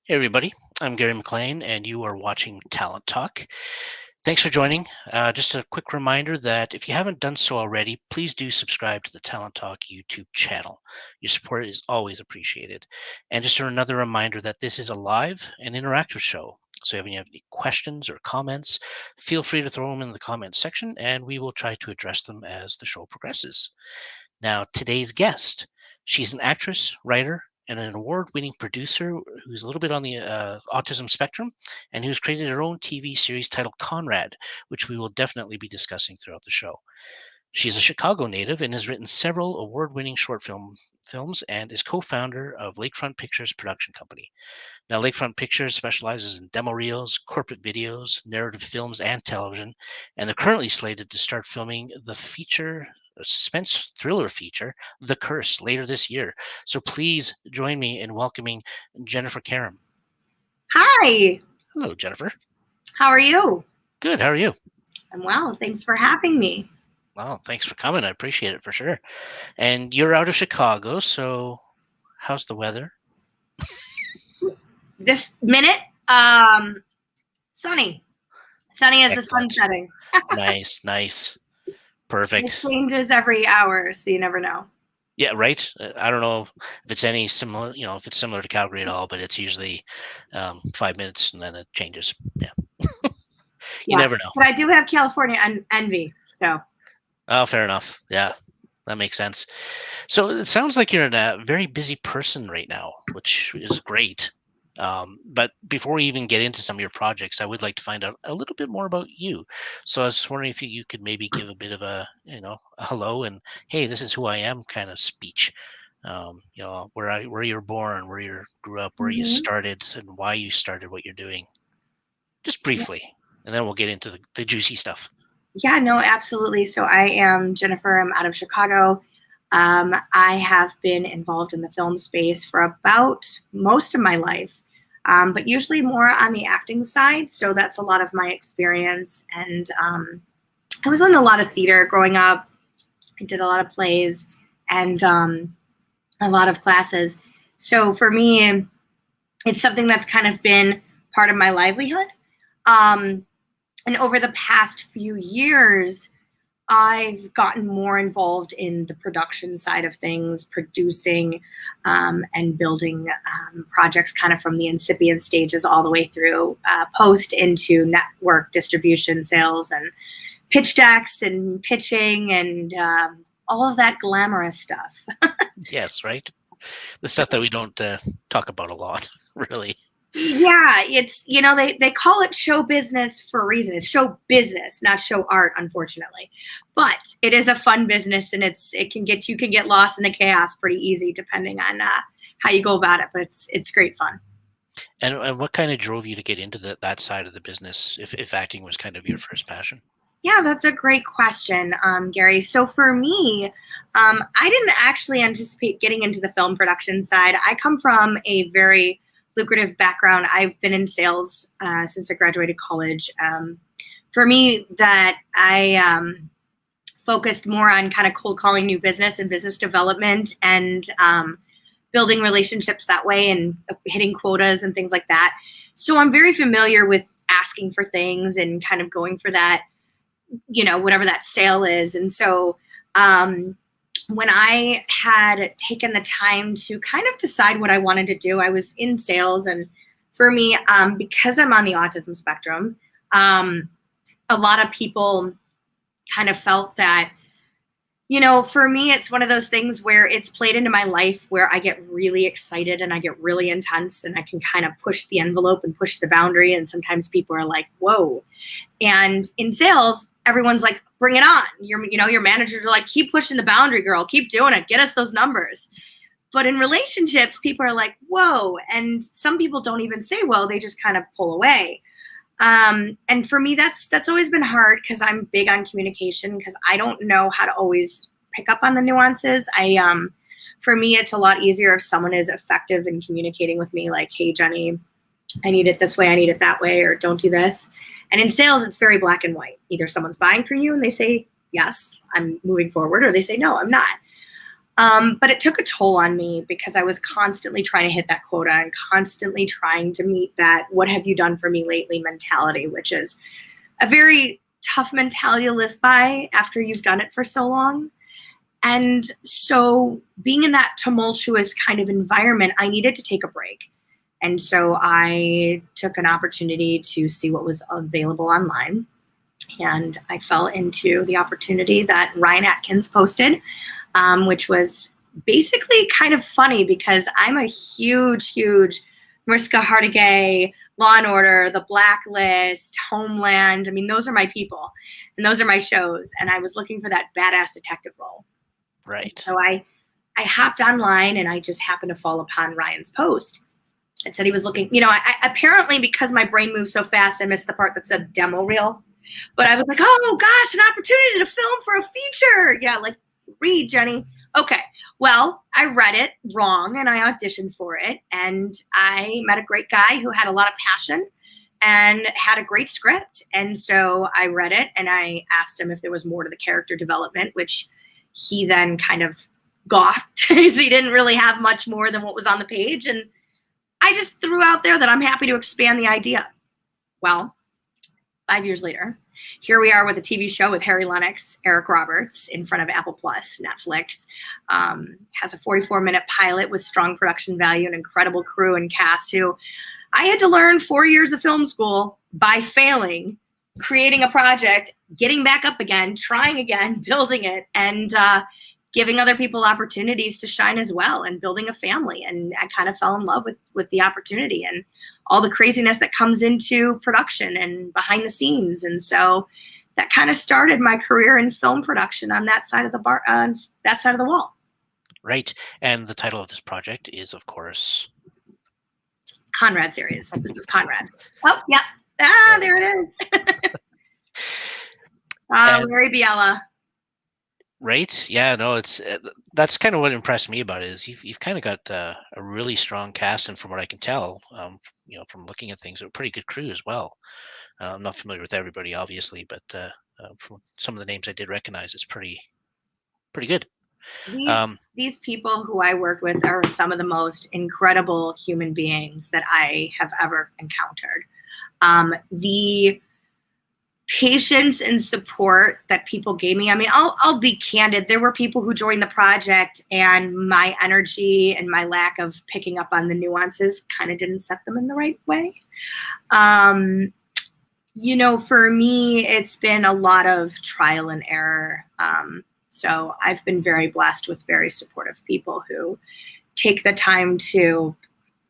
Hey everybody, I'm Gary McLean, and you are watching Talent Talk. Thanks for joining. Just a quick reminder that if you haven't done so already, please do subscribe to the Talent Talk YouTube channel. Your support is always appreciated. And just another reminder that this is a live and interactive show. So if you have any questions or comments, feel free to throw them in the comments section, and we will try to address them as the show progresses. Now, today's guest, she's an actress, writer, and an award-winning producer who's a little bit on the autism spectrum, and who's created her own TV series titled Conrad, which we will definitely be discussing throughout the show. She's a Chicago native and has written several award-winning films and is co-founder of Lakefront Pictures production company. Now, Lakefront Pictures specializes in demo reels, corporate videos, narrative films, and television, and they're currently slated to start filming the feature suspense thriller feature, The Curse, later this year. So please join me in welcoming Jennifer Karum. Hi, Hello, Jennifer. how are you? Good. How are you? I'm well. Thanks for having me. Well, thanks for coming. I appreciate it for sure. And you're out of Chicago, so how's the weather? This minute, sunny. Sunny as the sun Excellent. setting. Nice. It Perfect. changes every hour, so you never know. Yeah, right. I don't know if it's any similar, if it's similar to Calgary at all, but it's usually 5 minutes and then it changes. Yeah. You Yeah, never know. but I do have California envy, so. Oh, fair enough. Yeah, that makes sense. So it sounds like you're a very busy person right now, which is great. But before we even get into some of your projects, I would like to find out a little bit more about you. So I was wondering if you could maybe give a bit of a hello and hey, this is who I am kind of speech. Where you were born, where you grew up, where you Mhm. started, and why you started what you're doing, just briefly, and then we'll get into the juicy stuff. Yeah, no, absolutely. So I am Jennifer. I'm out of Chicago. I have been involved in the film space for about most of my life, but usually more on the acting side. So that's a lot of my experience. And I was in a lot of theater growing up. I did a lot of plays and a lot of classes. So for me, it's something that's kind of been part of my livelihood. And over the past few years, I've gotten more involved in the production side of things, producing and building projects kind of from the incipient stages all the way through post into network distribution, sales, and pitch decks and pitching and all of that glamorous stuff. Yes, right. The stuff that we don't talk about a lot, really. Yeah, it's they call it show business for a reason. It's show business, not show art, unfortunately. But it is a fun business, and you can get lost in the chaos pretty easy depending on how you go about it. But it's great fun. And what kind of drove you to get into that side of the business, if acting was kind of your first passion? Yeah, that's a great question, Gary. So for me, I didn't actually anticipate getting into the film production side. I come from a very lucrative background. I've been in sales since I graduated college. For me, that I focused more on kind of cold calling new business and business development and building relationships that way and hitting quotas and things like that. So I'm very familiar with asking for things and kind of going for that, whatever that sale is. And so when I had taken the time to kind of decide what I wanted to do, I was in sales. And for me, because I'm on the autism spectrum, a lot of people kind of felt that, for me, it's one of those things where it's played into my life where I get really excited and I get really intense and I can kind of push the envelope and push the boundary. And sometimes people are like, whoa. And in sales, everyone's like, bring it on. Your managers are like, keep pushing the boundary, girl. Keep doing it. Get us those numbers. But in relationships, people are like, whoa. And some people don't even say, whoa, they just kind of pull away. And for me, that's always been hard because I'm big on communication because I don't know how to always pick up on the nuances. For me, it's a lot easier if someone is effective in communicating with me, like, hey, Jenny, I need it this way, I need it that way, or don't do this. And in sales, it's very black and white. Either someone's buying from you and they say, yes, I'm moving forward, or they say, no, I'm not. But it took a toll on me because I was constantly trying to hit that quota and constantly trying to meet that "what have you done for me lately" mentality, which is a very tough mentality to live by after you've done it for so long. And so being in that tumultuous kind of environment, I needed to take a break. And so I took an opportunity to see what was available online. And I fell into the opportunity that Ryan Atkins posted, which was basically kind of funny because I'm a huge Mariska Hargitay, Law and Order, The Blacklist, Homeland. I mean, those are my people and those are my shows. And I was looking for that badass detective role. Right. So I hopped online and I just happened to fall upon Ryan's post. It said he was looking, I apparently, because my brain moves so fast, I missed the part that said demo reel. But I was like, oh gosh, an opportunity to film for a feature. Yeah, like, read, Jenny. Okay. Well, I read it wrong and I auditioned for it. And I met a great guy who had a lot of passion and had a great script. And so I read it and I asked him if there was more to the character development, which he then kind of gawked because he didn't really have much more than what was on the page. And I just threw out there that I'm happy to expand the idea. Well, 5 years later, here we are with a TV show with Harry Lennox, Eric Roberts, in front of Apple Plus, Netflix. Has a 44-minute pilot with strong production value, an incredible crew and cast who I had to learn 4 years of film school by failing, creating a project, getting back up again, trying again, building it, and giving other people opportunities to shine as well and building a family. And I kind of fell in love with the opportunity and all the craziness that comes into production and behind the scenes. And so that kind of started my career in film production on that side of that side of the wall. Right. And the title of this project is, of course, Conrad series. This was Conrad. Oh, yeah. There it is. Larry Biella. Right. Yeah. No. That's kind of what impressed me about it is you've kind of got a really strong cast, and from what I can tell, from looking at things, a pretty good crew as well. I'm not familiar with everybody, obviously, but from some of the names I did recognize, it's pretty good. These people who I work with are some of the most incredible human beings that I have ever encountered. The patience and support that people gave me. I mean, I'll be candid. There were people who joined the project and my energy and my lack of picking up on the nuances kind of didn't set them in the right way. For me, it's been a lot of trial and error. So I've been very blessed with very supportive people who take the time to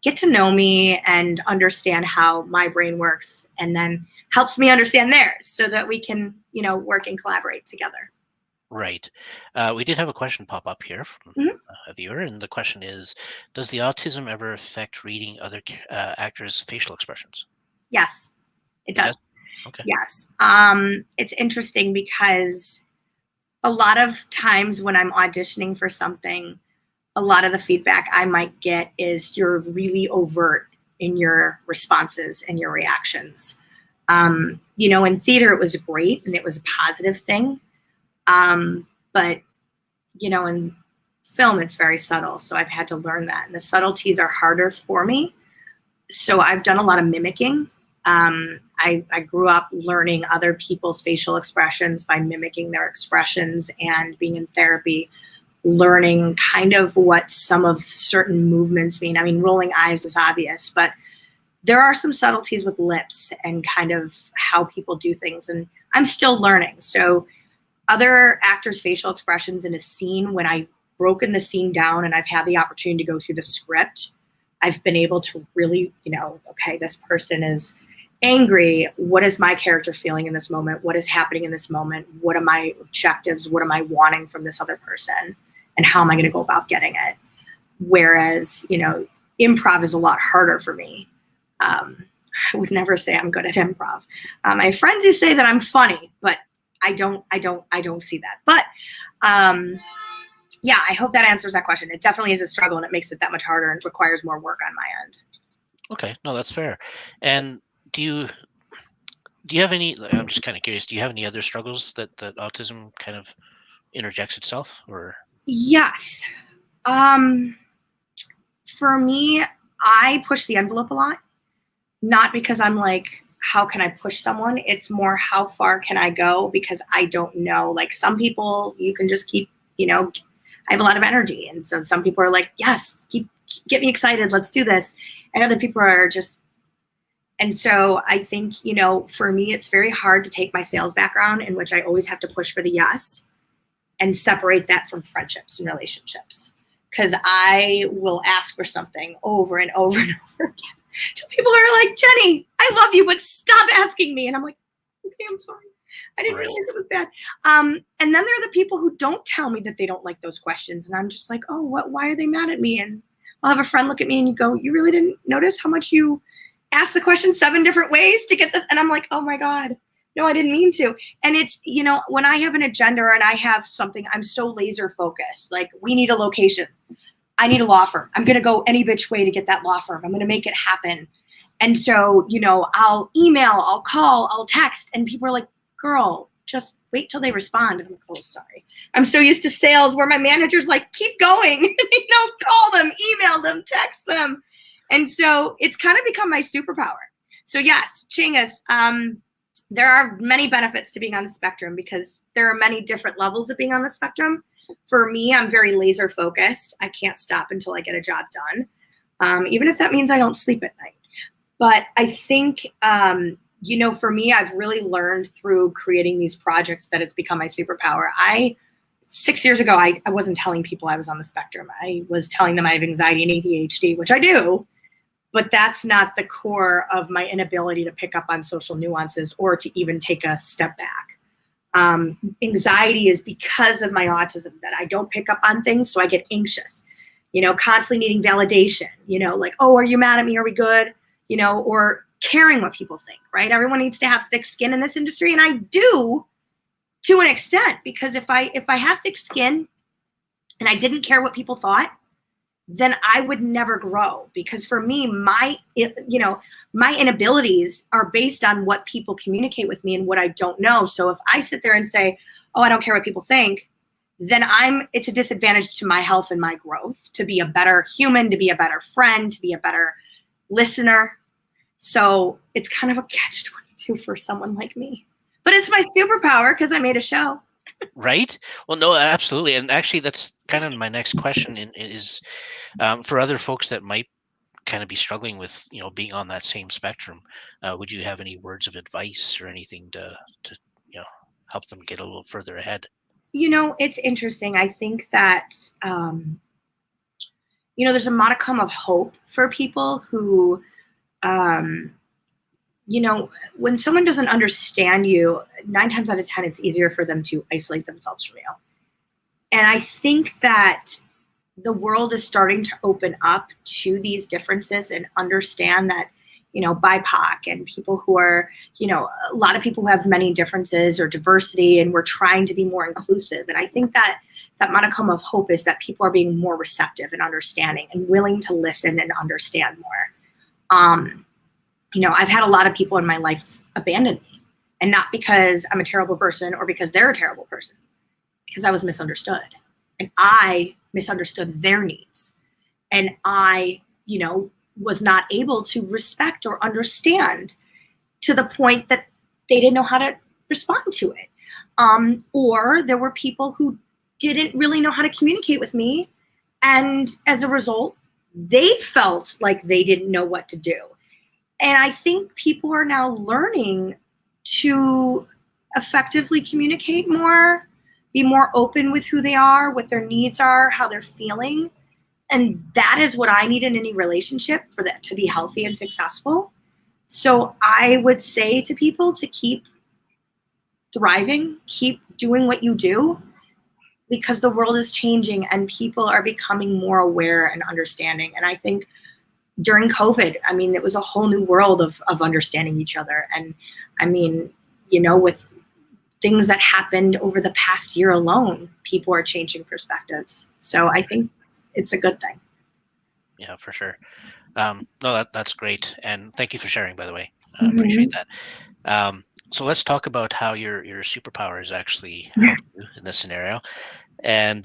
get to know me and understand how my brain works, and then helps me understand theirs so that we can, work and collaborate together. Right. We did have a question pop up here from a viewer, and the question is, does the autism ever affect reading other actors' facial expressions? Yes, it does. Okay. Yes. It's interesting because a lot of times when I'm auditioning for something, a lot of the feedback I might get is you're really overt in your responses and your reactions. In theater, it was great and it was a positive thing. But, in film, it's very subtle. So I've had to learn that. And the subtleties are harder for me. So I've done a lot of mimicking. I grew up learning other people's facial expressions by mimicking their expressions, and being in therapy, learning kind of what some of certain movements mean. I mean, rolling eyes is obvious, but there are some subtleties with lips and kind of how people do things. And I'm still learning. So other actors' facial expressions in a scene, when I've broken the scene down and I've had the opportunity to go through the script, I've been able to really, okay, this person is angry. What is my character feeling in this moment? What is happening in this moment? What are my objectives? What am I wanting from this other person? And how am I going to go about getting it? Whereas, improv is a lot harder for me. I would never say I'm good at improv. I have friends who say that I'm funny, but I don't see that. But yeah, I hope that answers that question. It definitely is a struggle, and it makes it that much harder and requires more work on my end. Okay, no, that's fair. And do you have any? I'm just kind of curious. Do you have any other struggles that autism kind of interjects itself, or? Yes. Um, for me, I push the envelope a lot, not because I'm like, how can I push someone? It's more, how far can I go? Because I don't know. Like, some people, you can just keep, I have a lot of energy. And so some people are like, yes, get me excited. Let's do this. And other people are just, and so I think, for me, it's very hard to take my sales background, in which I always have to push for the yes, and separate that from friendships and relationships. Because I will ask for something over and over and over again. So people are like, Jenny, I love you, but stop asking me. And I'm like, okay, I'm sorry. I didn't realize it was bad. And then there are the people who don't tell me that they don't like those questions. And I'm just like, oh, why are they mad at me? And I'll have a friend look at me and you go, you really didn't notice how much you asked the question 7 different ways to get this? And I'm like, oh my God. No, I didn't mean to. And it's, when I have an agenda and I have something, I'm so laser focused. Like, we need a location. I need a law firm. I'm going to go any bitch way to get that law firm. I'm going to make it happen. And so, I'll email, I'll call, I'll text, and people are like, girl, just wait till they respond. And I'm like, oh, sorry. I'm so used to sales where my manager's like, keep going, call them, email them, text them. And so it's kind of become my superpower. So yes, Chingus, there are many benefits to being on the spectrum, because there are many different levels of being on the spectrum. For me, I'm very laser focused. I can't stop until I get a job done, even if that means I don't sleep at night. But I think, for me, I've really learned through creating these projects that it's become my superpower. 6 years ago, I wasn't telling people I was on the spectrum. I was telling them I have anxiety and ADHD, which I do. But that's not the core of my inability to pick up on social nuances or to even take a step back. Anxiety is because of my autism, that I don't pick up on things, so I get anxious, constantly needing validation, like, oh, are you mad at me? Are we good? Or caring what people think, right? Everyone needs to have thick skin in this industry, and I do to an extent, because if I had thick skin and I didn't care what people thought, then I would never grow. Because for me, my inabilities are based on what people communicate with me and what I don't know. So if I sit there and say, oh, I don't care what people think, then it's a disadvantage to my health and my growth, to be a better human, to be a better friend, to be a better listener. So it's kind of a catch-22 for someone like me. But it's my superpower because I made a show. Right? Well, no, absolutely. And actually, that's kind of my next question is for other folks that might kind of be struggling with, being on that same spectrum. Would you have any words of advice or anything to help them get a little further ahead? It's interesting. I think that, there's a modicum of hope for people who, when someone doesn't understand you, 9 times out of 10, it's easier for them to isolate themselves from you. And I think that the world is starting to open up to these differences and understand that, BIPOC and people who are, a lot of people who have many differences or diversity, and we're trying to be more inclusive. And I think that modicum of hope is that people are being more receptive and understanding and willing to listen and understand more. I've had a lot of people in my life abandon me, and not because I'm a terrible person or because they're a terrible person, because I was misunderstood, and I misunderstood their needs, and I, was not able to respect or understand to the point that they didn't know how to respond to it. Or there were people who didn't really know how to communicate with me, and as a result, they felt like they didn't know what to do. And I think people are now learning to effectively communicate more, be more open with who they are, what their needs are, how they're feeling. And that is what I need in any relationship for that to be healthy and successful. So I would say to people to keep thriving, keep doing what you do, because the world is changing and people are becoming more aware and understanding. And I think during COVID, it was a whole new world of understanding each other. And with things that happened over the past year alone, people are changing perspectives. So I think it's a good thing. Yeah, for sure. No, that's great. And thank you for sharing, by the way. I appreciate that. So let's talk about how your superpower is actually helping you in this scenario. And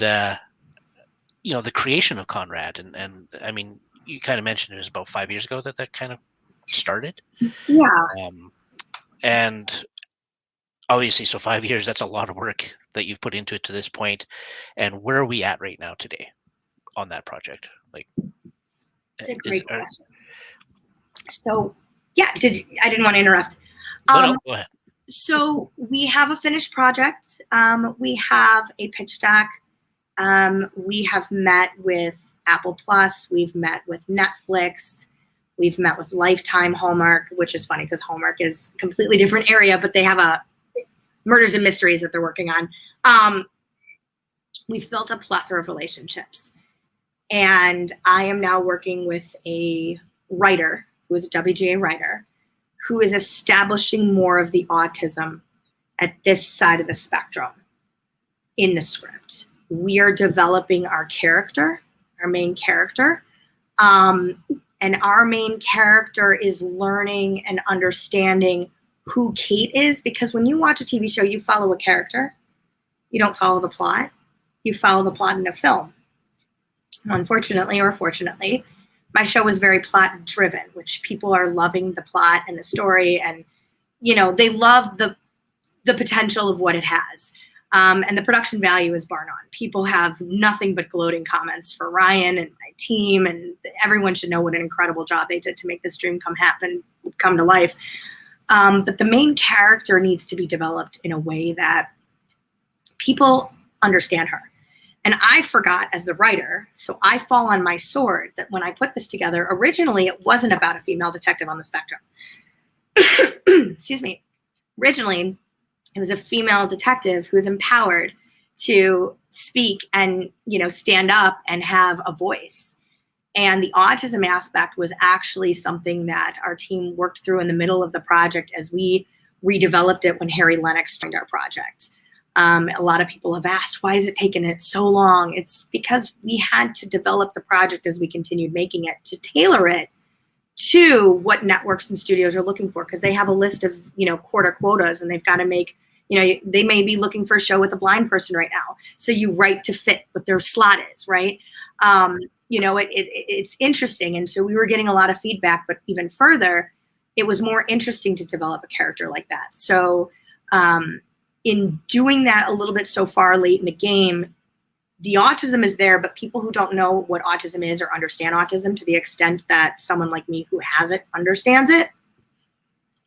the creation of Conrad, and I mean, you kind of mentioned it was about 5 years ago that kind of started. Yeah. And obviously, so 5 years, that's a lot of work that you've put into it to this point. And where are we at right now today on that project? Like, It's a great question. So, yeah, I didn't want to interrupt. No, go ahead. So we have a finished project. We have a pitch deck. We have met with Apple Plus. We've met with Netflix. We've met with Lifetime, Hallmark, which is funny because Hallmark is a completely different area, but they have a murders and mysteries that they're working on. We've built a plethora of relationships. And I am now working with a writer who is a WGA writer who is establishing more of the autism at this side of the spectrum in the script. We are developing our character, our main character. And our main character is learning and understanding who Kate is, because when you watch a TV show, you follow a character. You don't follow the plot. You follow the plot in a film. Unfortunately or fortunately, my show was very plot driven, which people are loving the plot and the story, and they love the potential of what it has. And the production value is bar none. People have nothing but gloating comments for Ryan and my team, and everyone should know what an incredible job they did to make this dream come to life. But the main character needs to be developed in a way that people understand her. And I forgot as the writer, so I fall on my sword that when I put this together, originally it wasn't about a female detective on the spectrum. Excuse me. Originally, it was a female detective who was empowered to speak and, stand up and have a voice. And the autism aspect was actually something that our team worked through in the middle of the project as we redeveloped it when Harry Lennox joined our project. A lot of people have asked, why is it taking it so long? It's because we had to develop the project as we continued making it to tailor it to what networks and studios are looking for, because they have a list of, quarter quotas, and they've got to make, they may be looking for a show with a blind person right now. So you write to fit what their slot is, right? It's interesting. And so we were getting a lot of feedback, but even further, it was more interesting to develop a character like that. So, in doing that a little bit so far late in the game, the autism is there, but people who don't know what autism is or understand autism to the extent that someone like me who has it understands it,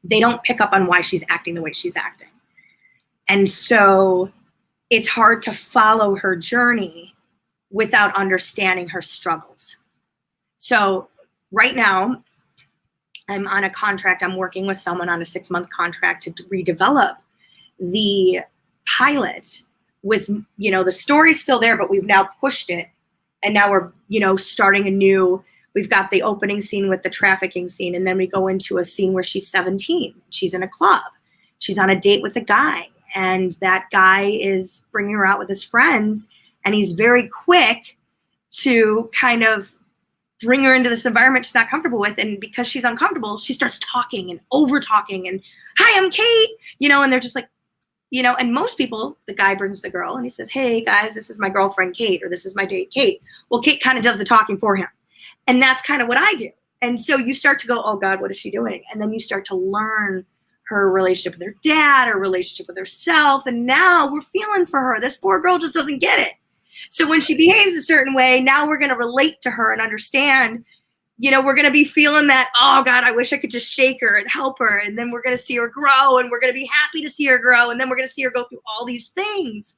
they don't pick up on why she's acting the way she's acting. And so it's hard to follow her journey without understanding her struggles. So right now, I'm on a contract. I'm working with someone on a 6-month contract to redevelop the pilot with, the story's still there, but we've now pushed it. And now we're, starting we've got the opening scene with the trafficking scene. And then we go into a scene where she's 17. She's in a club. She's on a date with a guy. And that guy is bringing her out with his friends. And he's very quick to kind of bring her into this environment she's not comfortable with. And because she's uncomfortable, she starts talking and over talking and, hi, I'm Kate, and they're just like, and most people, the guy brings the girl and he says, hey guys, this is my girlfriend Kate, or this is my date Kate. Well, Kate kind of does the talking for him. And that's kind of what I do. And so you start to go, oh God, what is she doing? And then you start to learn her relationship with her dad, her relationship with herself. And now we're feeling for her. This poor girl just doesn't get it. So when she behaves a certain way, now we're going to relate to her and understand, we're going to be feeling that, oh God, I wish I could just shake her and help her. And then we're going to see her grow, and we're going to be happy to see her grow. And then we're going to see her go through all these things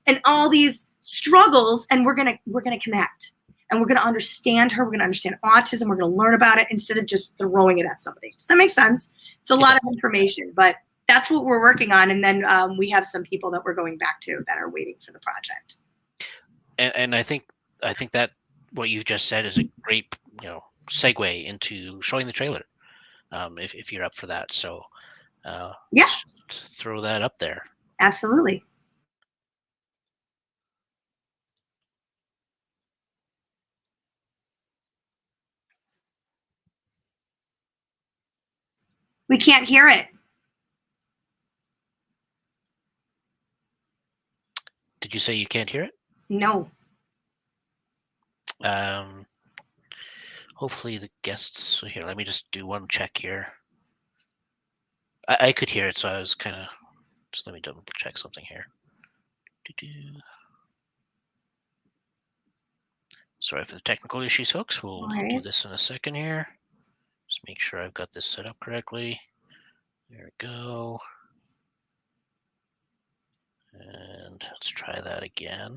and all these struggles. And we're going to connect, and we're going to understand her. We're going to understand autism. We're going to learn about it instead of just throwing it at somebody. Does that make sense? It's a lot of information, but that's what we're working on. And then we have some people that we're going back to that are waiting for the project. And I think that what you've just said is a great, segue into showing the trailer, if you're up for that. So yeah, throw that up there. Absolutely. We can't hear it. Did you say you can't hear it? No. Hopefully the guests. So here, let me just do one check here. I could hear it, so I was kind of just let me double check something here. Sorry for the technical issues, folks. We'll do this in a second here. Just make sure I've got this set up correctly. There we go. And let's try that again.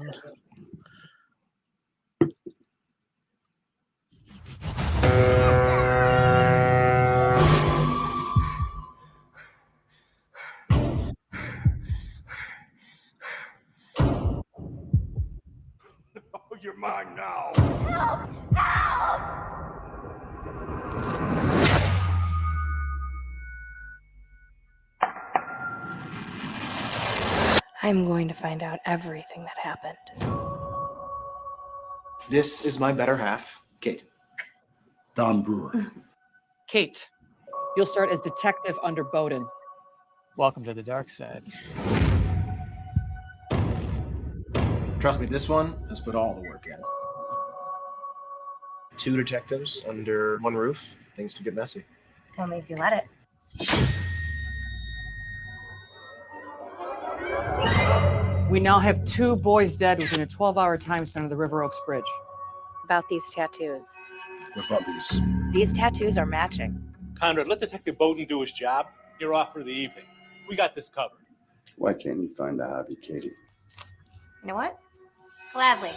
Oh, you're mine now. Help! Help! I'm going to find out everything that happened. This is my better half, Kate. Don Brewer. Kate, you'll start as detective under Bowden. Welcome to the dark side. Trust me, this one has put all the work in. 2 detectives under one roof. Things could get messy. Only if you let it. We now have 2 boys dead within a 12-hour time span of the River Oaks Bridge. About these tattoos. What about these? These tattoos are matching. Conrad, let Detective Bowden do his job. You're off for the evening. We got this covered. Why can't you find a hobby, Katie? You know what? Gladly.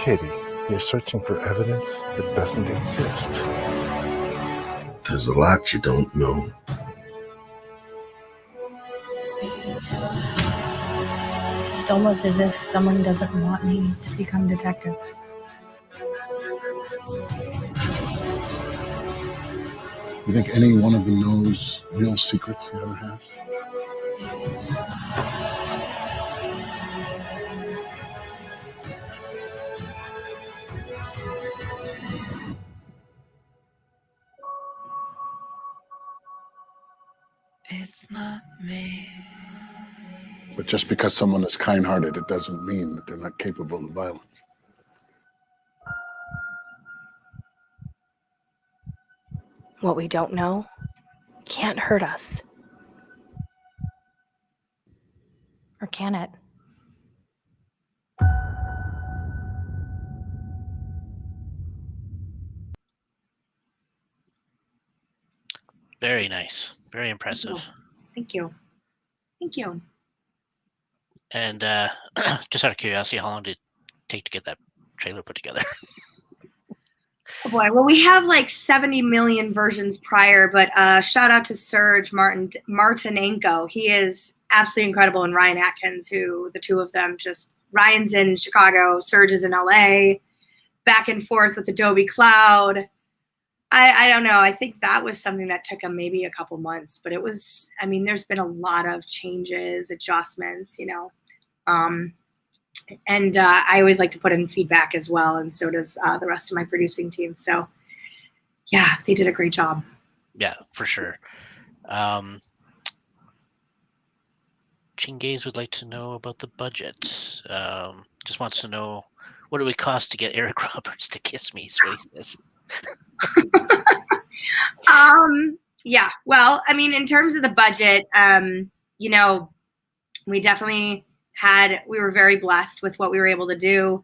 Katie, you're searching for evidence that doesn't exist. There's a lot you don't know. It's almost as if someone doesn't want me to become detective. You think any one of them knows real secrets the other has? It's not me. But just because someone is kind-hearted, it doesn't mean that they're not capable of violence. What we don't know can't hurt us. Or can it? Very nice. Very impressive. Thank you. Thank you. And just out of curiosity, how long did it take to get that trailer put together? Oh boy. Well, we have like 70 million versions prior, but shout out to Serge Martinenko. He is absolutely incredible, and Ryan Atkins, who the two of them just, Ryan's in Chicago, Serge is in LA, back and forth with Adobe Cloud. I don't know. I think that was something that took him maybe a couple months, but it was, I mean, there's been a lot of changes, adjustments, you know. And I always like to put in feedback as well, and so does the rest of my producing team. So, yeah, they did a great job. Yeah, for sure. Chingaze would like to know about the budget. Just wants to know, what it would cost to get Eric Roberts to kiss me, is what he says. Yeah, well, I mean, in terms of the budget, you know, we definitely we were very blessed with what we were able to do.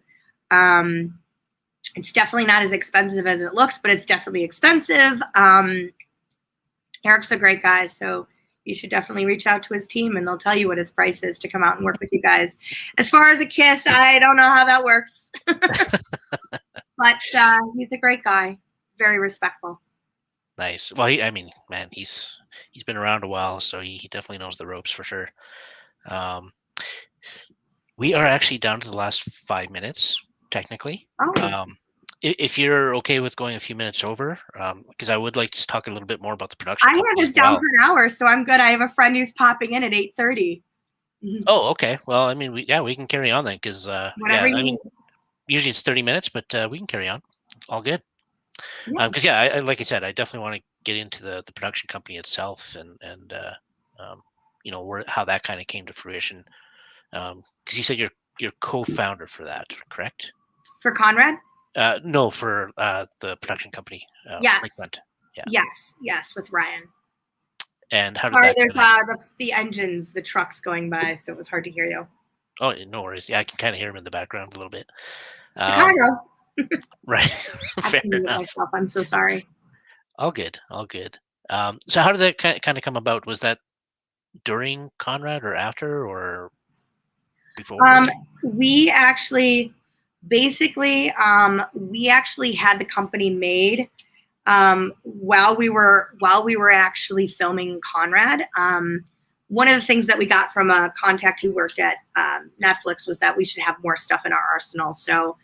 It's definitely not as expensive as it looks, but it's definitely expensive. Eric's a great guy, so you should definitely reach out to his team and they'll tell you what his price is to come out and work with you guys. As far as a kiss, I don't know how that works. But he's a great guy, very respectful. Nice. Well, I mean, man, he's been around a while, so he definitely knows the ropes for sure. We are actually down to the last 5 minutes, technically. Oh. If you're okay with going a few minutes over, because I would like to talk a little bit more about the production. I have this down for an hour, so I'm good. I have a friend who's popping in at 8:30. Oh, okay. Well, I mean, we can carry on then, because I mean, usually it's 30 minutes, but we can carry on. All good. Because I like I said, I definitely want to get into the production company itself and you know, how that kind of came to fruition. Because you said you're co-founder for that, correct? For Conrad? No, for the production company. Yes. Lakefront. Yeah. Yes, with Ryan. And how did Sorry, that? there's the engines, the trucks going by, so it was hard to hear you. Oh, no worries. Yeah, I can kind of hear him in the background a little bit. Chicago. Right. I Fair can mute enough. myself. I'm so sorry. All good. All good. So how did that kind of come about? Was that during Conrad or after or before? We actually, basically, we actually had the company made while we were actually filming Conrad. One of the things that we got from a contact who worked at Netflix was that we should have more stuff in our arsenal. So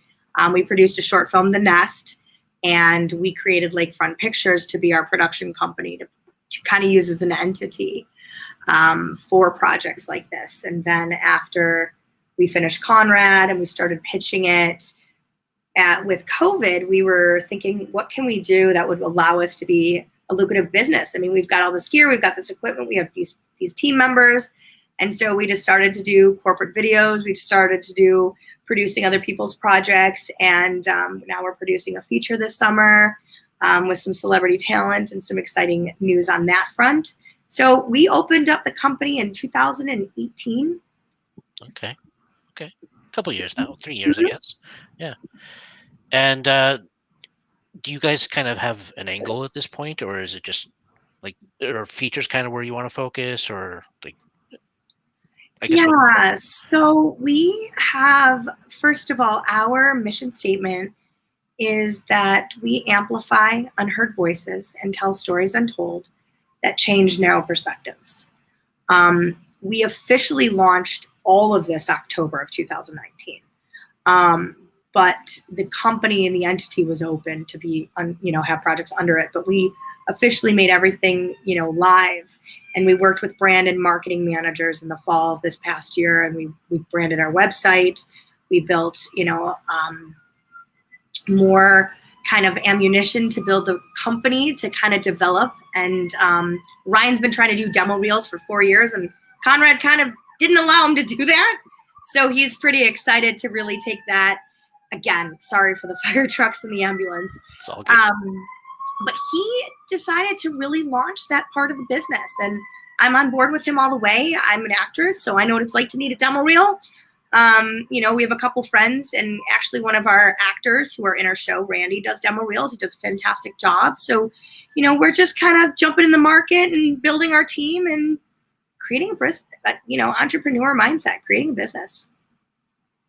we produced a short film, The Nest, and we created Lakefront Pictures to be our production company to kind of use as an entity for projects like this. And then after we finished Conrad and we started pitching it with COVID, we were thinking, what can we do that would allow us to be a lucrative business? I mean, we've got all this gear, we've got this equipment, we have these team members. And so we just started to do corporate videos. We started to do producing other people's projects. And now we're producing a feature this summer with some celebrity talent and some exciting news on that front. So we opened up the company in 2018. Okay. A couple years now, 3 years, I guess. Yeah. And do you guys kind of have an angle at this point, or is it just like, are features kind of where you want to focus, or like? I guess Yeah. So we have, first of all, our mission statement is that we amplify unheard voices and tell stories untold that change narrow perspectives. We officially launched all of this October of 2019. But the company and the entity was open to be, have projects under it. But we officially made everything, live. And we worked with brand and marketing managers in the fall of this past year. And we branded our website. We built, more kind of ammunition to build the company to kind of develop. And Ryan's been trying to do demo reels for 4 years, and Conrad kind of didn't allow him to do that. So he's pretty excited to really take that. Again, sorry for the fire trucks and the ambulance. It's all good. But he decided to really launch that part of the business. And I'm on board with him all the way. I'm an actress, so I know what it's like to need a demo reel. We have a couple friends, and actually one of our actors who are in our show, Randy, does demo reels. He does a fantastic job. So, we're just kind of jumping in the market and building our team and creating entrepreneur mindset, creating a business.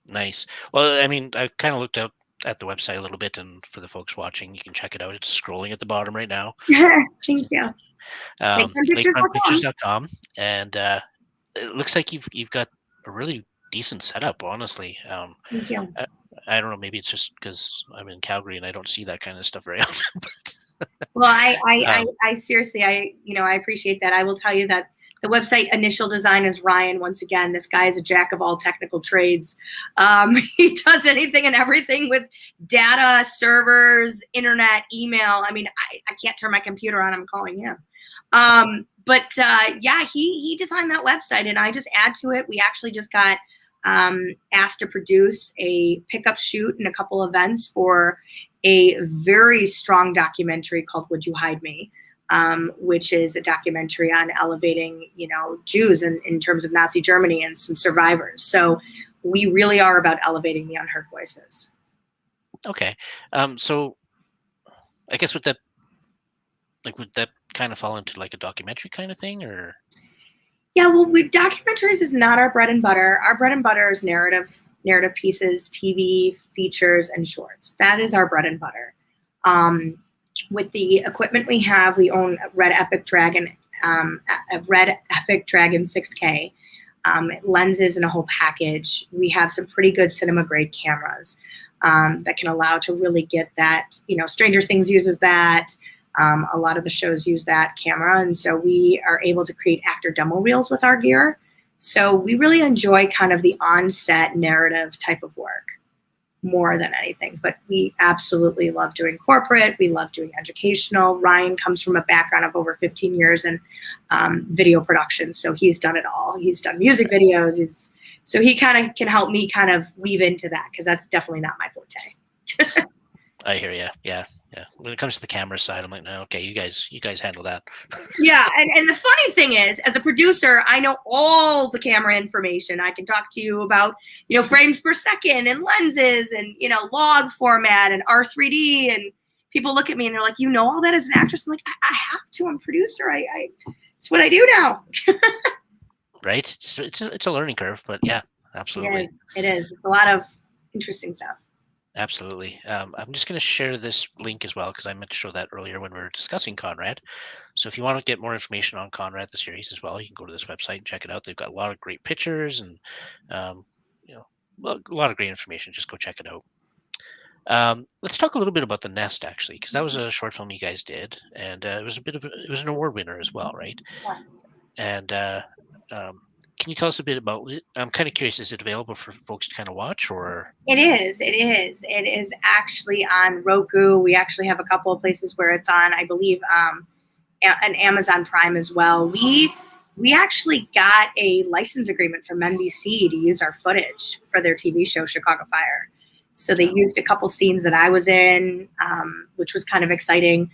Nice. Well, I mean, I kind of looked out at the website a little bit, and for the folks watching, you can check it out. It's scrolling at the bottom right now. Thank you. Lakefrontpictures.com, and it looks like you've got a really decent setup, honestly. Thank you. I don't know, maybe it's just because I'm in Calgary and I don't see that kind of stuff very often. Well, I seriously, I appreciate that. I will tell you that the website initial design is Ryan. Once again, this guy is a jack of all technical trades. He does anything and everything with data, servers, internet, email. I mean, I can't turn my computer on. I'm calling him. He designed that website, and I just add to it. We actually just got asked to produce a pickup shoot and a couple events for a very strong documentary called Would You Hide Me? Which is a documentary on elevating, Jews in terms of Nazi Germany and some survivors. So we really are about elevating the unheard voices. Okay. So I guess would that kind of fall into like a documentary kind of thing, or? Yeah, well, documentaries is not our bread and butter. Our bread and butter is narrative pieces, TV, features, and shorts. That is our bread and butter. With the equipment we have, we own a Red Epic Dragon 6K, lenses and a whole package. We have some pretty good cinema grade cameras that can allow to really get that. Stranger Things uses that. A lot of the shows use that camera, and so we are able to create actor demo reels with our gear. So we really enjoy kind of the on-set narrative type of work more than anything, but we absolutely love doing corporate. We love doing educational. Ryan comes from a background of over 15 years in video production, so he's done it all. He's done music videos. He's So he kind of can help me kind of weave into that because that's definitely not my forte. I hear you. Yeah. When it comes to the camera side, I'm like, no, okay, you guys handle that. Yeah, and the funny thing is, as a producer, I know all the camera information. I can talk to you about, frames per second and lenses and, log format and R3D. And people look at me and they're like, you know all that as an actress? I'm like, I have to. I'm a producer. It's what I do now. Right? It's a learning curve, but yeah, absolutely. It is. It's a lot of interesting stuff. Absolutely. I'm just going to share this link as well because I meant to show that earlier when we were discussing Conrad. So if you want to get more information on Conrad, the series as well, you can go to this website and check it out. They've got a lot of great pictures and, a lot of great information. Just go check it out. Let's talk a little bit about The Nest, actually, because that was a short film you guys did, and it was it was an award winner as well, right? Yes. And can you tell us a bit about it? I'm kind of curious, is it available for folks to kind of watch, or? It is. It is actually on Roku. We actually have a couple of places where it's on, I believe, an Amazon Prime as well. We actually got a license agreement from NBC to use our footage for their TV show, Chicago Fire. So they used a couple scenes that I was in, which was kind of exciting.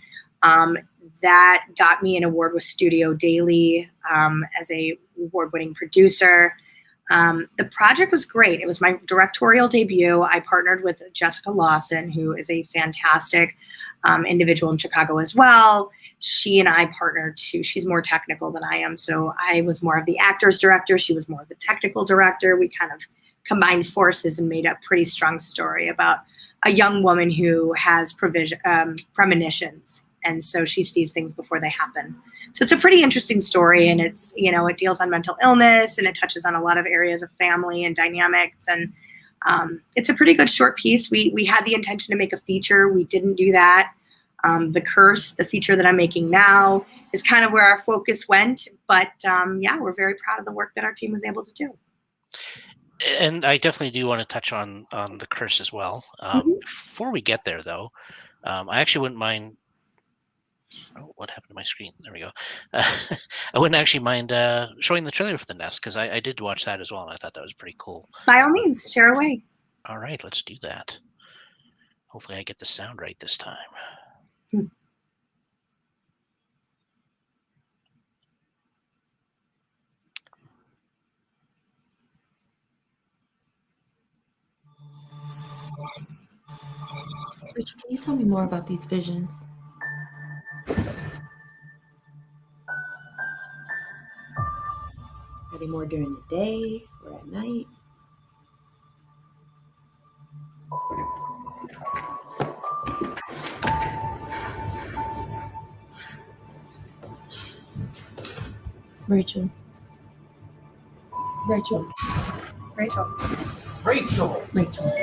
That got me an award with Studio Daily as a award-winning producer. The project was great. It was my directorial debut. I partnered with Jessica Lawson, who is a fantastic individual in Chicago as well. She and I partnered too. She's more technical than I am. So I was more of the actor's director. She was more of the technical director. We kind of combined forces and made a pretty strong story about a young woman who has premonitions. And so she sees things before they happen. So it's a pretty interesting story, and it's, it deals on mental illness, and it touches on a lot of areas of family and dynamics. And it's a pretty good short piece. We had the intention to make a feature. We didn't do that. The Curse, the feature that I'm making now, is kind of where our focus went. But we're very proud of the work that our team was able to do. And I definitely do want to touch on The Curse as well. Before we get there, though, I actually wouldn't mind. Oh, what happened to my screen? There we go. I wouldn't actually mind showing the trailer for The Nest because I did watch that as well, and I thought that was pretty cool. By all means, share away. All right, let's do that. Hopefully I get the sound right this time. Rich, can you tell me more about these visions? Are they more during the day or at night? Rachel. Rachel. Rachel. Rachel. Rachel.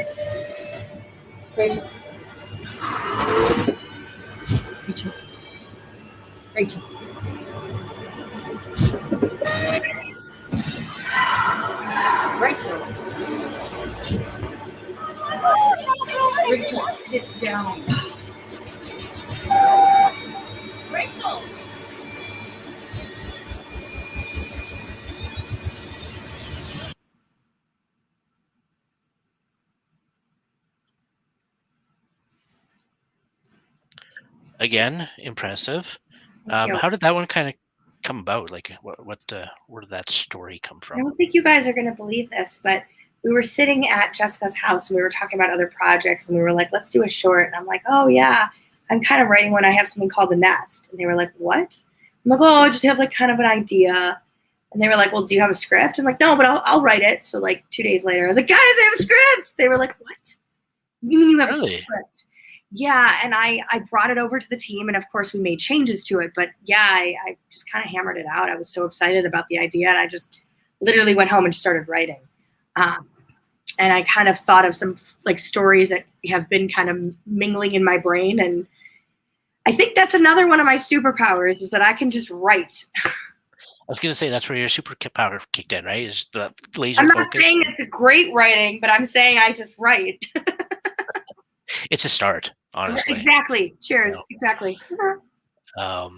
Rachel. Rachel. Rachel. Rachel. Rachel, sit down. Rachel. Again, impressive. Thank you. How did that one kind of come about? Like, where did that story come I from? don't think you guys are going to believe this, but we were sitting at Jessica's house and we were talking about other projects, and we were like, let's do a short. And I'm like, oh yeah, I'm kind of writing one. I have something called The Nest. And they were like, what? I'm like, oh, I just have like kind of an idea. And they were like, well, do you have a script? I'm like, no, but I'll write it. So like 2 days later, I was like, guys, I have a script. They were like, what? You mean you have a script? Yeah, and I brought it over to the team, and of course we made changes to it. But yeah, I just kind of hammered it out. I was so excited about the idea, and I just literally went home and started writing. And I kind of thought of some like stories that have been kind of mingling in my brain, and I think that's another one of my superpowers is that I can just write. I was going to say that's where your superpower kicked in, right? Is the laser I'm not focus. saying it's a great writing, but I'm saying I just write. It's a start, honestly. Exactly. Cheers. Exactly. All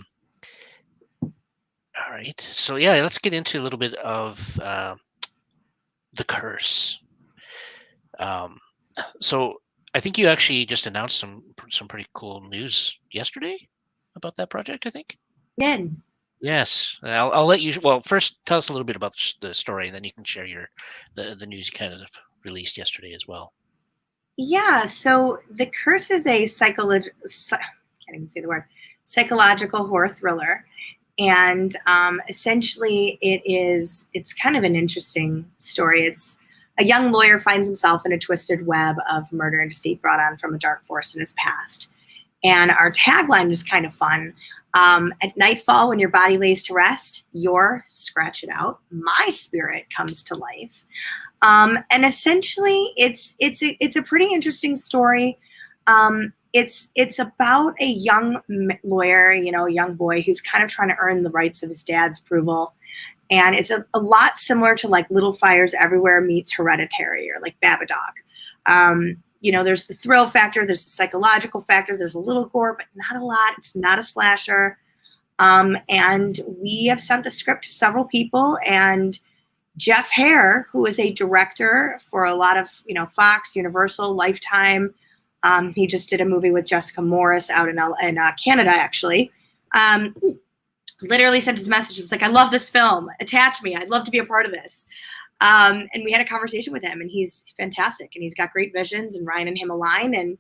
right. So yeah, let's get into a little bit of The Curse. So I think you actually just announced some pretty cool news yesterday about that project, I think. Did. Yes, I'll let you. Well, first tell us a little bit about the story, and then you can share the news you kind of released yesterday as well. Yeah, so The Curse is a can't even say the word, psychological horror thriller. And essentially it's kind of an interesting story. It's a young lawyer finds himself in a twisted web of murder and deceit brought on from a dark force in his past. And our tagline is kind of fun. At nightfall, when your body lays to rest, your, scratch it out, my spirit comes to life. And essentially, it's a pretty interesting story. It's about a young lawyer, a young boy who's kind of trying to earn the rights of his dad's approval. And it's a lot similar to like Little Fires Everywhere meets Hereditary or like Babadook. There's the thrill factor, there's the psychological factor, there's a little gore, but not a lot. It's not a slasher. And we have sent the script to several people, and Jeff Hare, who is a director for a lot of, Fox, Universal, Lifetime. He just did a movie with Jessica Morris out in Canada, actually. Literally sent his message. He was like, I love this film. Attach me. I'd love to be a part of this. And we had a conversation with him, and he's fantastic. And he's got great visions, and Ryan and him align. And,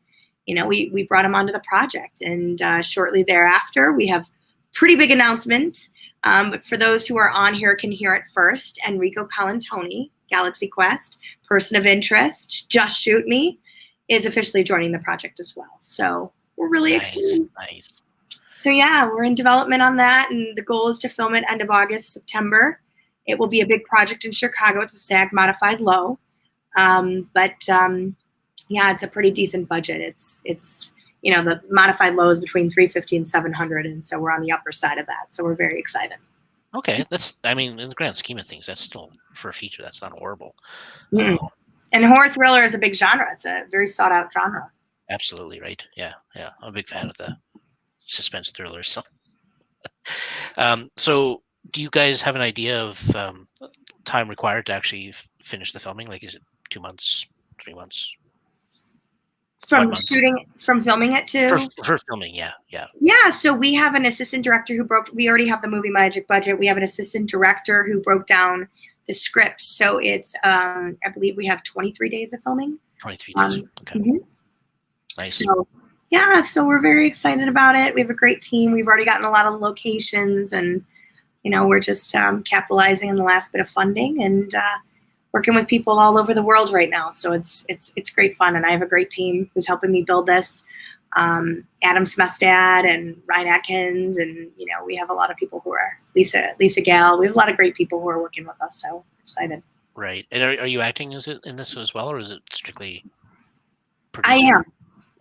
we brought him onto the project. And shortly thereafter, we have pretty big announcement. But for those who are on here can hear it first, Enrico Colantoni, Galaxy Quest, person of interest, Just Shoot Me, is officially joining the project as well. So we're really excited. Nice. So yeah, we're in development on that, and the goal is to film it end of August, September. It will be a big project in Chicago. It's a SAG modified low. Yeah, it's a pretty decent budget. It's the modified low is between $350 and $700, and so we're on the upper side of that. So we're very excited. Okay, in the grand scheme of things, that's still, for a feature, that's not horrible. And horror thriller is a big genre. It's a very sought out genre. Absolutely right. Yeah. I'm a big fan of the suspense thrillers. So, so do you guys have an idea of time required to actually finish the filming? Like, is it 2 months, 3 months? From filming it to for filming, yeah. Yeah, so we have an assistant director we already have the movie magic budget. We have an assistant director who broke down the script. So it's I believe we have 23 days of filming. 23 days. Okay. Mm-hmm. Nice. So we're very excited about it. We have a great team. We've already gotten a lot of locations, and we're just capitalizing on the last bit of funding and working with people all over the world right now. So it's great fun, and I have a great team who's helping me build this. Adam Smestad and Ryan Atkins, and we have a lot of people who are Lisa Gale. We have a lot of great people who are working with us. So excited. Right. And are you acting in this as well, or is it strictly producing? I am.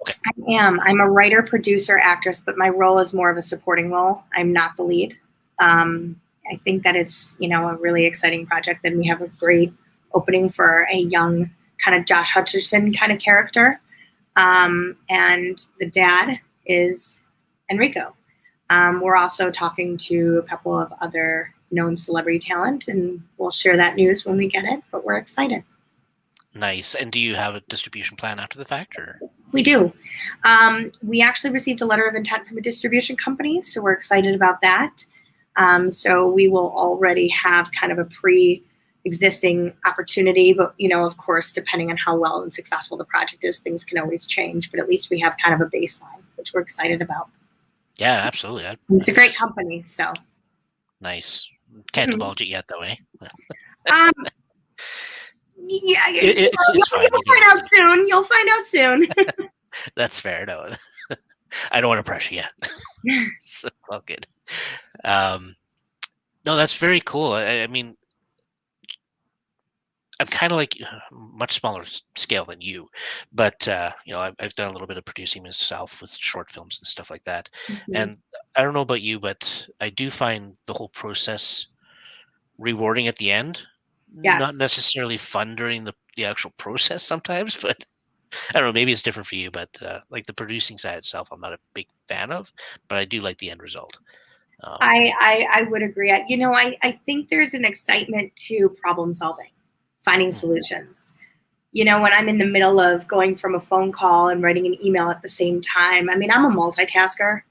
Okay. I am. I'm a writer, producer, actress, but my role is more of a supporting role. I'm not the lead. I think that it's a really exciting project. Then we have a great opening for a young kind of Josh Hutcherson kind of character. And the dad is Enrico. We're also talking to a couple of other known celebrity talent, and we'll share that news when we get it, but we're excited. Nice. And do you have a distribution plan after the fact, or? We do. We actually received a letter of intent from a distribution company, so we're excited about that. So we will already have kind of a pre-existing opportunity, but of course, depending on how well and successful the project is, things can always change. But at least we have kind of a baseline, which we're excited about. Yeah, absolutely. It's a great company, so nice. Can't divulge it yet, though, eh? Yeah, it's fine. You'll find out soon. That's fair. No, I don't want to pressure you. So all good. No, that's very cool. I mean, I'm kind of like much smaller scale than you, but I've done a little bit of producing myself with short films and stuff like that. Mm-hmm. And I don't know about you, but I do find the whole process rewarding at the end. Yes. Not necessarily fun during the actual process sometimes, but I don't know, maybe it's different for you, but like the producing side itself, I'm not a big fan of, but I do like the end result. I would agree. I think there's an excitement to problem solving finding solutions. You know, when I'm in the middle of going from a phone call and writing an email at the same time, I mean, I'm a multitasker.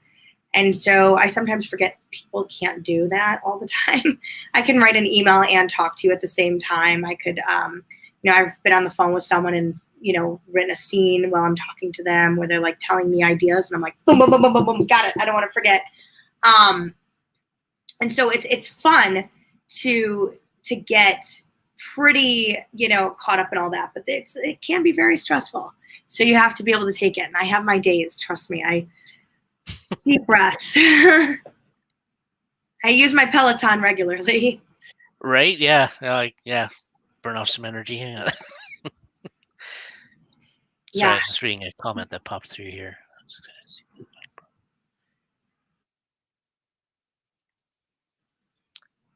And so I sometimes forget people can't do that all the time. I can write an email and talk to you at the same time. I could, you know, I've been on the phone with someone and, you know, written a scene while I'm talking to them where they're like telling me ideas and I'm like, boom, boom, boom, boom, boom, boom, got it. I don't want to forget. And so it's fun to get pretty, you know, caught up in all that, but it can be very stressful. So you have to be able to take it. And I have my days, trust me. Deep breaths. I use my Peloton regularly. Right? Yeah. Yeah. Burn off some energy. Yeah. Sorry, I was just reading a comment that popped through here.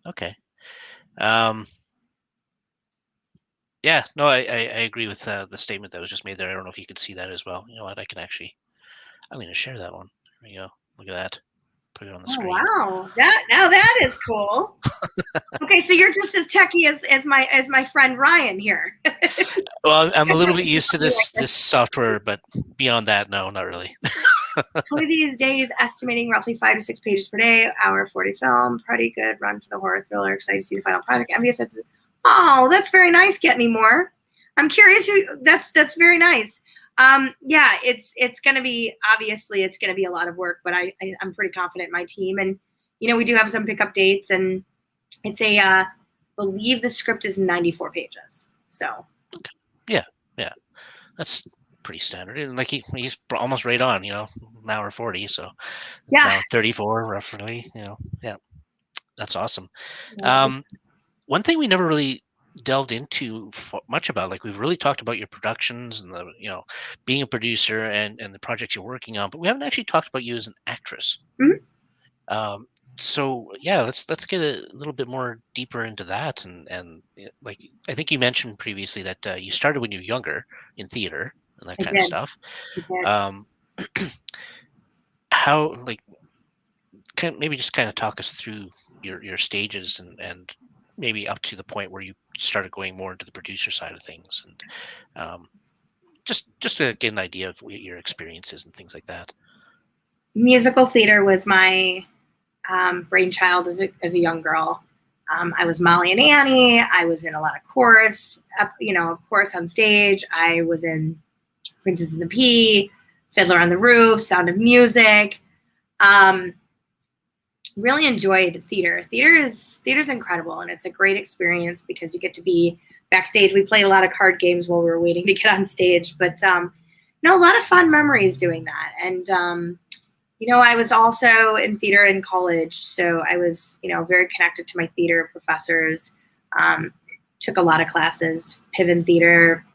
Okay. Yeah, no, I agree with the statement that was just made there. I don't know if you could see that as well. You know what? I'm going to share that one. There you go. Look at that. Put it on the screen. Wow. That is cool. Okay, so you're just as techie as my friend Ryan here. Well, I'm a little bit used to this software, but beyond that, no, not really. One of these days, estimating roughly 5 to 6 pages per day, hour 40 film, pretty good run for the horror thriller. Excited to see the final product. Envious says, "Oh, that's very nice. Get me more." I'm curious who. That's very nice. Yeah, it's gonna be obviously it's gonna be a lot of work, but I'm pretty confident in my team, and you know we do have some pickup dates, and it's I believe the script is 94 pages. So yeah, that's pretty standard, and like he's almost right on, you know, an hour 40, so yeah, now 34 roughly, you know, yeah, that's awesome. One thing we never really delved into much about, like we've really talked about your productions and the, you know, being a producer and the projects you're working on, but we haven't actually talked about you as an actress. Mm-hmm. So yeah, let's get a little bit more deeper into that, and like I think you mentioned previously that you started when you were younger in theater and that kind of stuff. How, like, maybe just kind of talk us through your stages and maybe up to the point where you started going more into the producer side of things, and just to get an idea of what your experiences and things like that. Musical theater was my brainchild as a young girl. I was Molly and Annie. I was in a lot of chorus, chorus on stage. I was in Princess and the Pea, Fiddler on the Roof, Sound of Music. Really enjoyed theater. Theater's incredible, and it's a great experience because you get to be backstage. We played a lot of card games while we were waiting to get on stage, but a lot of fun memories doing that. And I was also in theater in college, so I was, very connected to my theater professors. Took a lot of classes, Piven Theater,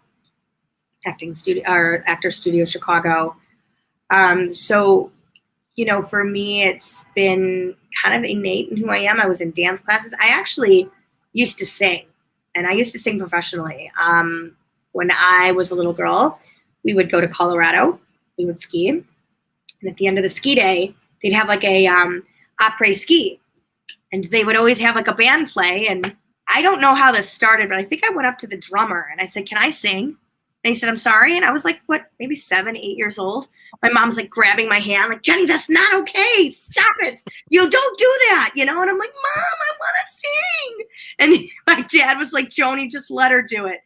Actor Studio Chicago. So, for me, it's been kind of innate in who I am. I was in dance classes. I actually used to sing, and I used to sing professionally. When I was a little girl, we would go to Colorado. We would ski. And at the end of the ski day, they'd have like a après ski. And they would always have like a band play. And I don't know how this started, but I think I went up to the drummer and I said, "Can I sing?" And he said, "I'm sorry." And I was like, maybe 7, 8 years old. My mom's like grabbing my hand, like, "Jenny, that's not okay. Stop it. You don't do that." And I'm like, "Mom, I want to sing." And my dad was like, "Joni, just let her do it."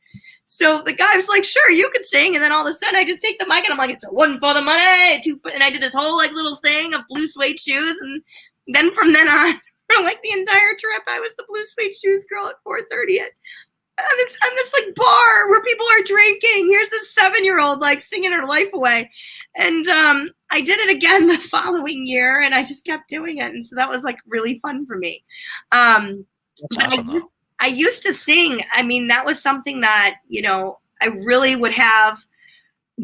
So the guy was like, "Sure, you could sing." And then all of a sudden I just take the mic and I'm like, "It's a 1 for the money, 2 for," and I did this whole like little thing of blue suede shoes. And then from then on, for like the entire trip, I was the blue suede shoes girl at 4:30 on this like bar where people are drinking. Here's this 7-year-old like singing her life away. And I did it again the following year, and I just kept doing it. And so that was like really fun for me. That's awesome, I used to sing. I mean, that was something that, I really would have,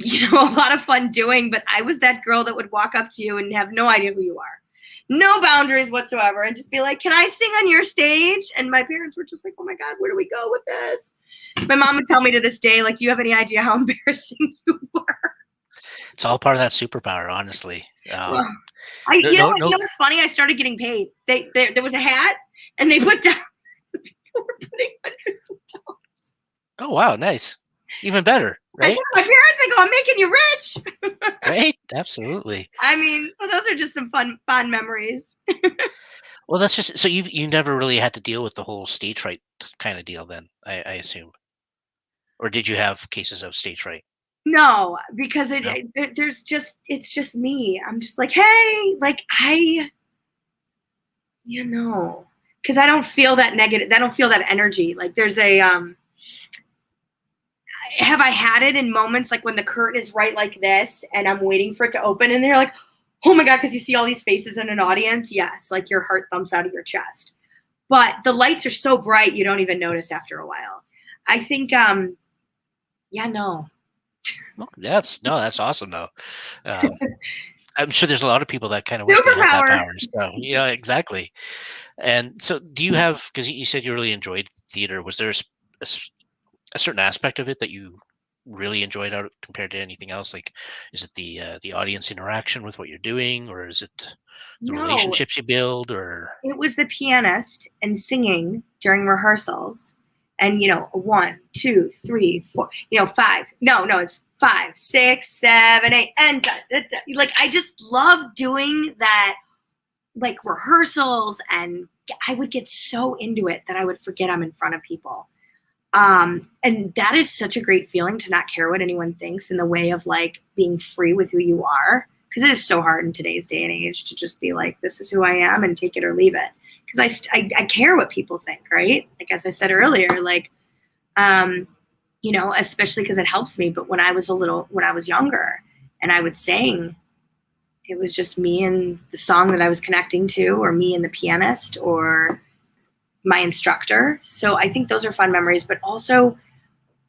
a lot of fun doing, but I was that girl that would walk up to you and have no idea who you are. No boundaries whatsoever, and just be like, "Can I sing on your stage?" And my parents were just like, "Oh my God, where do we go with this?" My mom would tell me to this day, like, "Do you have any idea how embarrassing you were?" It's all part of that superpower, honestly. You know what's funny? I started getting paid. There was a hat, and they put down, the people were putting hundreds of dollars. Oh wow, nice. Even better, I said right? to my parents, I go, I'm making you rich. Right? Absolutely. I mean, so those are just some fun memories. Well, that's just so you never really had to deal with the whole stage fright kind of deal then, I assume. Or did you have cases of stage fright? No, because No? there's just it's just me. I'm just like, hey, like because I don't feel that negative. I don't feel that energy. Like there's a have I had it in moments like when the curtain is right like this and I'm waiting for it to open and they're like, oh my God, because you see all these faces in an audience. Yes, like your heart thumps out of your chest. But the lights are so bright you don't even notice after a while. I think no. Oh, that's awesome though. Um, I'm sure there's a lot of people that kind of wish they had that Superpower. power. So yeah, exactly. And so, do you have? Because you said you really enjoyed theater. Was there a certain aspect of it that you really enjoyed out compared to anything else? Like, is it the audience interaction with what you're doing, or is it the No, relationships you build, or it was the pianist and singing during rehearsals. And, 1, 2, 3, 4, 5. No, it's 5, 6, 7, 8. And like, I just love doing that, like rehearsals. And I would get so into it that I would forget I'm in front of people. And that is such a great feeling to not care what anyone thinks in the way of like being free with who you are. Because it is so hard in today's day and age to just be like, this is who I am and take it or leave it. Because I care what people think, right? Like, as I said earlier, like, especially because it helps me. But when I was younger and I would sing, it was just me and the song that I was connecting to, or me and the pianist, or my instructor. So I think those are fun memories, but also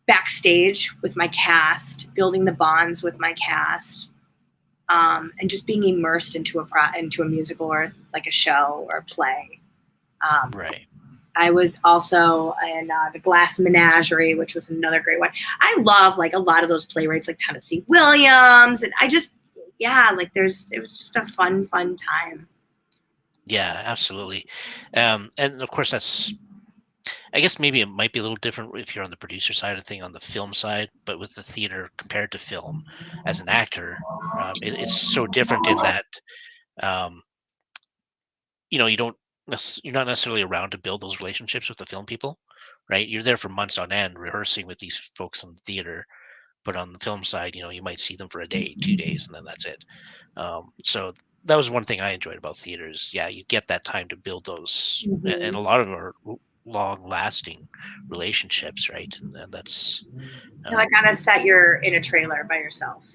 backstage with my cast, building the bonds with my cast, and just being immersed into a musical or like a show or a play. right? I was also in the Glass Menagerie, which was another great one. I love like a lot of those playwrights, like Tennessee Williams, and it was just a fun time. Yeah, absolutely. And of course, I guess maybe it might be a little different if you're on the producer side of thing, on the film side, but with the theater compared to film, as an actor, it's so different in that um, you don't you're not necessarily around to build those relationships with the film people, right? You're there for months on end rehearsing with these folks in the theater, but on the film side, you might see them for a day, 2 days, and then that's it. So that was one thing I enjoyed about theaters. Yeah, you get that time to build those, and Mm-hmm. a lot of them are long-lasting relationships, right? And that's Like on a set, you're in a trailer by yourself.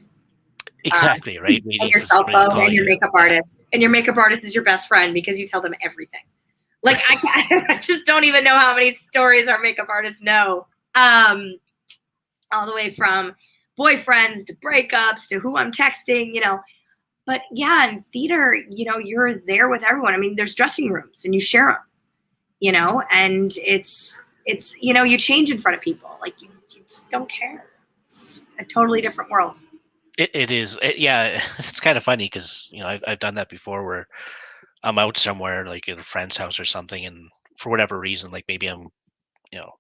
exactly right. And Waiting your for cell somebody to phone call and your you. makeup Yeah, artist. And your makeup artist is your best friend because you tell them everything. Like I just don't even know how many stories our makeup artists know. All the way from boyfriends to breakups to who I'm texting, But yeah, in theater, you're there with everyone. I mean, there's dressing rooms and you share them, and it's you change in front of people. Like you just don't care. It's a totally different world. it is. Yeah, it's kind of funny because I've done that before where I'm out somewhere like at a friend's house or something, and for whatever reason, like maybe I'm you know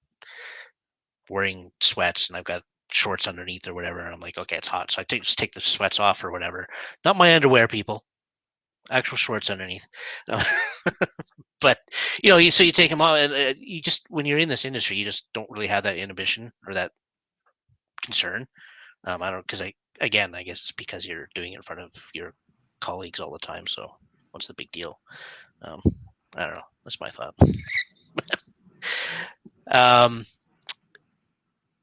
wearing sweats and I've got shorts underneath or whatever. And I'm like, okay, it's hot, so just take the sweats off or whatever. Not my underwear, people. Actual shorts underneath. Uh, but so you take them off, and you just when you're in this industry, you just don't really have that inhibition or that concern. I don't because I guess it's because you're doing it in front of your colleagues all the time. So what's the big deal? Um, I don't know. That's my thought. um,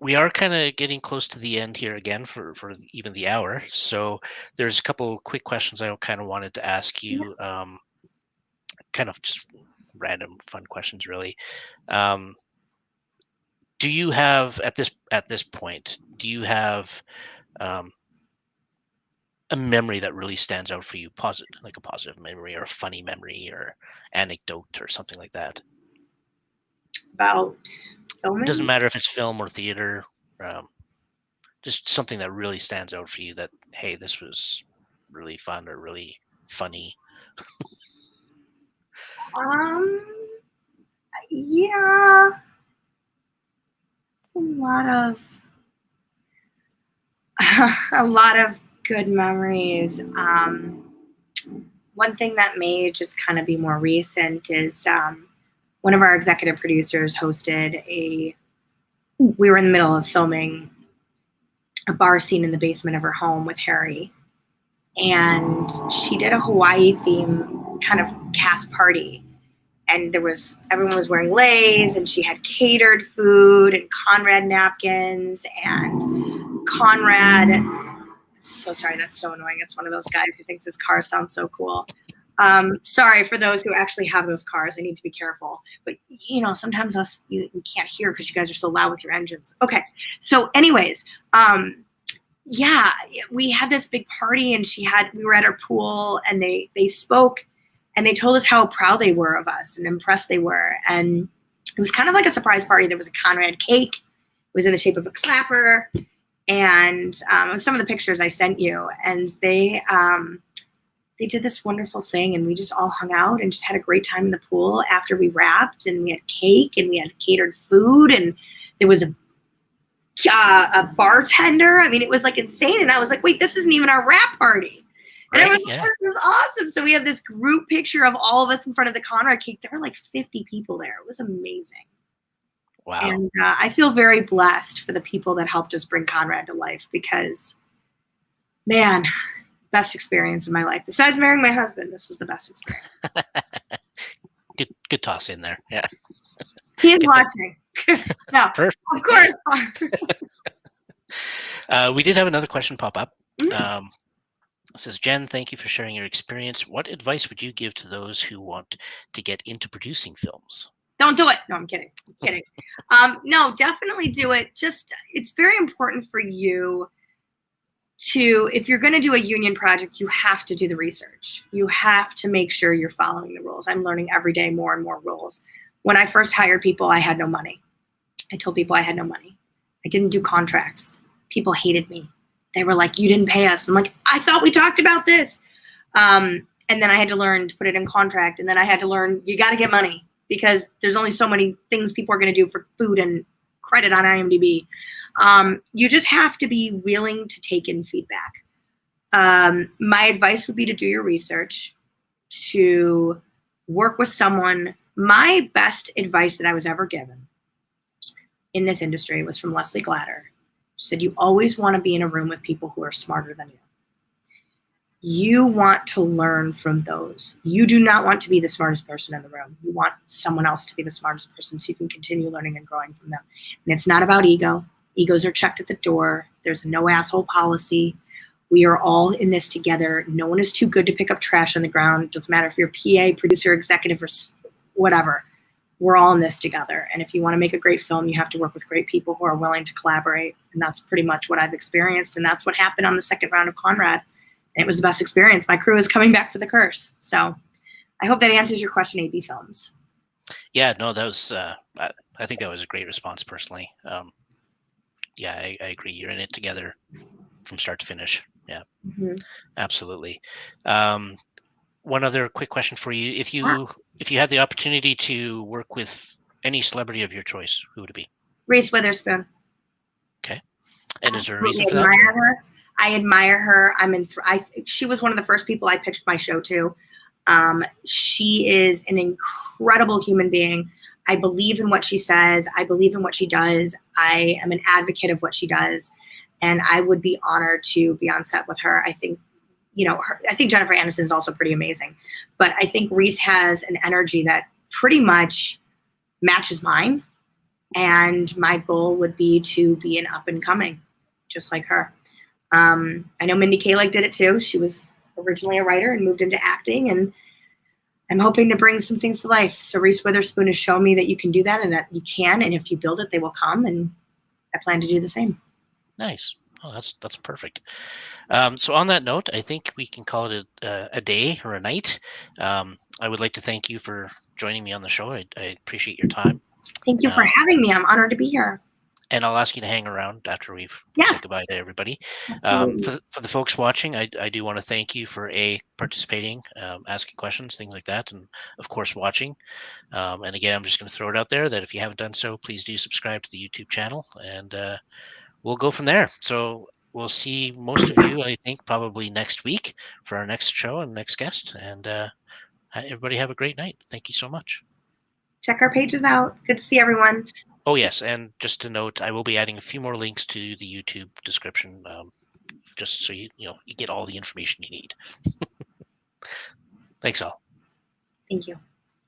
we are kind of getting close to the end here again for even the hour. So there's a couple quick questions I kind of wanted to ask you. Kind of just random fun questions, really. Um, do you have at this point? Do you have um, a memory that really stands out for you, positive, like a positive memory or a funny memory or anecdote or something like that? About It doesn't filming. matter if it's film or theater. Um, just something that really stands out for you that, hey, this was really fun or really funny. Yeah. a lot of good memories. One thing that may just kind of be more recent is one of our executive producers hosted we were in the middle of filming a bar scene in the basement of her home with Harry. And she did a Hawaii theme kind of cast party. And everyone was wearing leis, and she had catered food and Conrad napkins, and Conrad, so sorry, that's so annoying. It's one of those guys who thinks his car sounds so cool. Sorry for those who actually have those cars. I need to be careful. But, sometimes you can't hear because you guys are so loud with your engines. Okay. So anyways, yeah, we had this big party, and we were at our pool, and they spoke, and they told us how proud they were of us and impressed they were. And it was kind of like a surprise party. There was a Conrad cake. It was in the shape of a clapper. And some of the pictures I sent you, and they did this wonderful thing, and we just all hung out and just had a great time in the pool after we wrapped, and we had cake, and we had catered food, and there was a bartender. I mean, it was like insane. And I was like, wait, this isn't even our wrap party. And I was like, this is awesome. So we have this group picture of all of us in front of the Conrad cake. There were like 50 people there. It was amazing. Wow. And I feel very blessed for the people that helped us bring Conrad to life, because, man, best experience of my life. Besides marrying my husband, this was the best experience. Good toss in there. Yeah. He is watching. No, Perfect. of course. We did have another question pop up. It says, Jen, thank you for sharing your experience. What advice would you give to those who want to get into producing films? Don't do it. No, I'm kidding. No, definitely do it. It's very important for you if you're going to do a union project, you have to do the research. You have to make sure you're following the rules. I'm learning every day more and more rules. When I first hired people, I had no money. I told people I had no money. I didn't do contracts. People hated me. They were like, you didn't pay us. I'm like, I thought we talked about this. And then I had to learn to put it in contract. And then I had to learn, you got to get money, because there's only so many things people are going to do for food and credit on IMDb. You just have to be willing to take in feedback. My advice would be to do your research, to work with someone. My best advice that I was ever given in this industry was from Leslie Glatter. She said, you always want to be in a room with people who are smarter than you. You want to learn from those. You do not want to be the smartest person in the room. You want someone else to be the smartest person so you can continue learning and growing from them. And it's not about ego. Egos are checked at the door. There's a no asshole policy. We are all in this together. No one is too good to pick up trash on the ground. It doesn't matter if you're PA, producer, executive, or whatever. We're all in this together. And if you want to make a great film, you have to work with great people who are willing to collaborate. And that's pretty much what I've experienced. And that's what happened on the second round of Conrad. And it was the best experience. My crew is coming back for the curse. So I hope that answers your question, AB Films. Yeah, no, that was, I think that was a great response personally. Yeah, I agree. You're in it together from start to finish. Yeah, absolutely. One other quick question for you. If you had the opportunity to work with any celebrity of your choice, who would it be? Reese Witherspoon. Okay. And is there a reason for that? I admire her. She was one of the first people I pitched my show to. She is an incredible human being. I believe in what she says. I believe in what she does. I am an advocate of what she does. And I would be honored to be on set with her. I think, I think Jennifer Aniston is also pretty amazing. But I think Reese has an energy that pretty much matches mine. And my goal would be to be an up and coming, just like her. I know Mindy Kaling did it too. She was originally a writer and moved into acting, and I'm hoping to bring some things to life. So Reese Witherspoon has shown me that you can do that and that you can, and if you build it, they will come, and I plan to do the same. Nice. Oh, that's perfect. So on that note, I think we can call it a day or a night. I would like to thank you for joining me on the show. I appreciate your time. Thank you for having me. I'm honored to be here. And I'll ask you to hang around after we've Yes. said goodbye to everybody. Absolutely. For the folks watching, I do want to thank you for participating, asking questions, things like that, and of course watching. And again, I'm just going to throw it out there that if you haven't done so, please do subscribe to the YouTube channel, and we'll go from there. So we'll see most of you, I think, probably next week for our next show and next guest. And everybody have a great night. Thank you so much. Check our pages out. Good to see everyone. Oh, yes. And just to note, I will be adding a few more links to the YouTube description, just so you get all the information you need. Thanks all. Thank you.